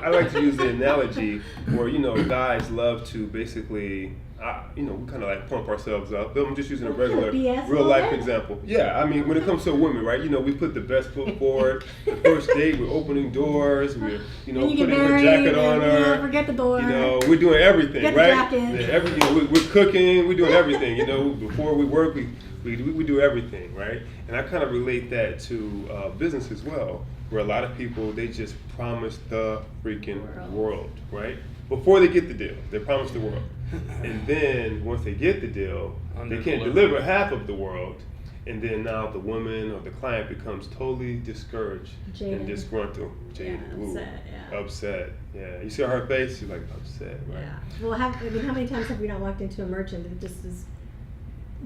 I like to use the analogy where, guys love to basically, we kind of like pump ourselves up. But I'm just using a regular, real life example. Yeah, I mean, when it comes to women, right? We put the best foot forward. The first date, we're opening doors. We're, putting her jacket on her. Forget the door. We're doing everything, Get right? The jacket. Yeah, we're cooking. We're doing everything. Before we work, we do everything, right? And I kind of relate that to business as well, where a lot of people, they just promise the freaking world, right? Before they get the deal, they promise the world. And then once they get the deal, they can't deliver half of the world. And then now the woman or the client becomes totally discouraged and disgruntled. Jaded. Upset. Yeah. You see her face, she's like upset, right? Yeah. Well, how many times have we not walked into a merchant that just is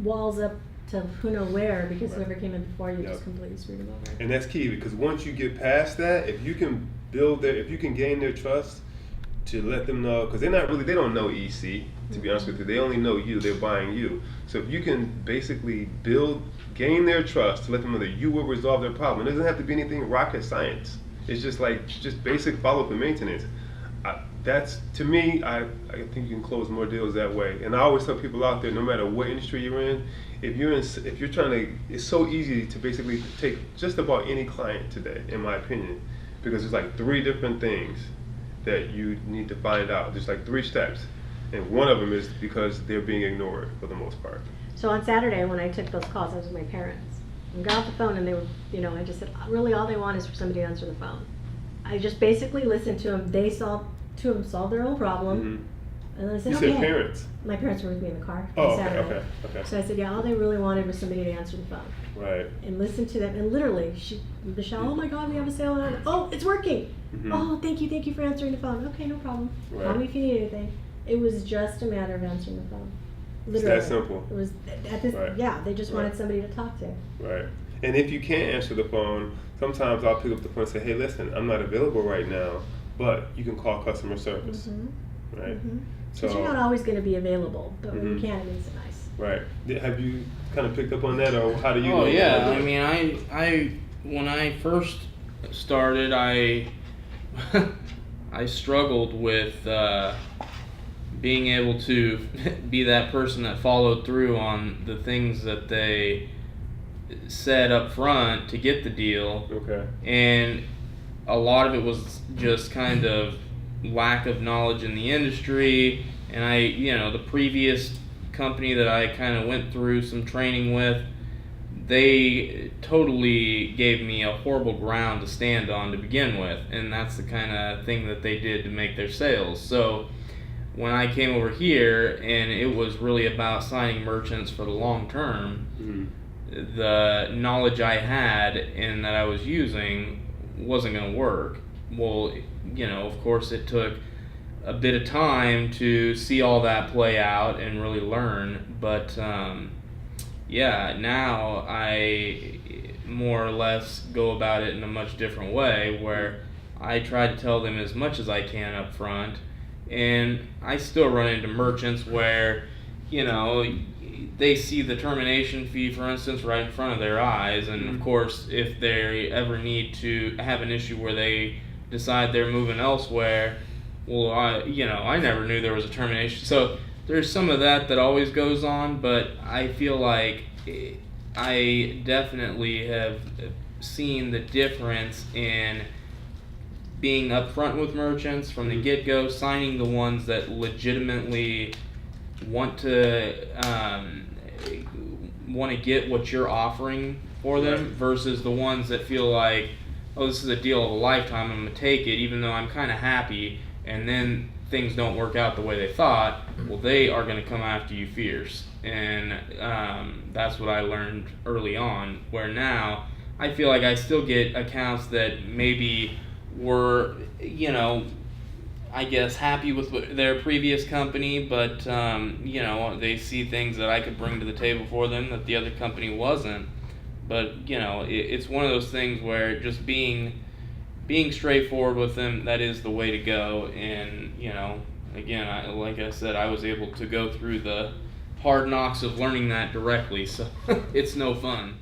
walls up to who knows where because whoever came in before you just completely screwed them over. And that's key, because once you get past that, if you can gain their trust to let them know, because they don't know EC, to be honest with you, they only know you, they're buying you. So if you can basically gain their trust to let them know that you will resolve their problem, it doesn't have to be anything rocket science. It's just basic follow-up and maintenance. That's, to me, I think you can close more deals that way. And I always tell people out there, no matter what industry you're in, if you're trying to, it's so easy to basically take just about any client today, in my opinion, because there's like 3 different things that you need to find out. There's like 3 steps, and one of them is because they're being ignored for the most part. So on Saturday when I took those calls, I was with my parents. I got off the phone and they were, I just said, really all they want is for somebody to answer the phone. I just basically listened to them. Two of them solved their own problem. Mm-hmm. And then I said, you said parents? My parents were with me in the car on Saturday. Okay. So I said, all they really wanted was somebody to answer the phone. Right. And listen to them. And literally, Michelle, oh my God, we have a sale on it. Oh, it's working. Mm-hmm. Oh, thank you for answering the phone. Okay, no problem. Right. Call me if you need anything. It was just a matter of answering the phone. Literally. It's that simple. It was they just wanted somebody to talk to. Right. And if you can't answer the phone, sometimes I'll pick up the phone and say, hey, listen, I'm not available right now, but you can call customer service. Mm-hmm. Right? Mm-hmm. So you're not always going to be available, but when you can, it makes it nice. Right. Have you kind of picked up on that, or how do you? Oh yeah. I mean, I when I first started, I struggled with being able to be that person that followed through on the things that they said up front to get the deal. Okay. And a lot of it was just kind of lack of knowledge in the industry, and the previous company that I kind of went through some training with, they totally gave me a horrible ground to stand on to begin with, and that's the kind of thing that they did to make their sales. So when I came over here and it was really about signing merchants for the long term, the knowledge I had and that I was using wasn't going to work. Well, of course it took a bit of time to see all that play out and really learn, but now I more or less go about it in a much different way, where I try to tell them as much as I can up front. And I still run into merchants where, they see the termination fee, for instance, right in front of their eyes. And of course, if they ever need to have an issue where they decide they're moving elsewhere, well, I never knew there was a termination. So there's some of that always goes on, but I feel like I definitely have seen the difference in being upfront with merchants from the get-go, signing the ones that legitimately want to get what you're offering for them, versus the ones that feel like, oh, this is a deal of a lifetime, I'm going to take it even though I'm kind of happy, and then things don't work out the way they thought. Well, they are going to come after you fierce. And that's what I learned early on, where now I feel like I still get accounts that maybe were, I guess happy with their previous company, but they see things that I could bring to the table for them that the other company wasn't. But it's one of those things where just being straightforward with them, that is the way to go. And again, like I said, I was able to go through the hard knocks of learning that directly, so it's no fun.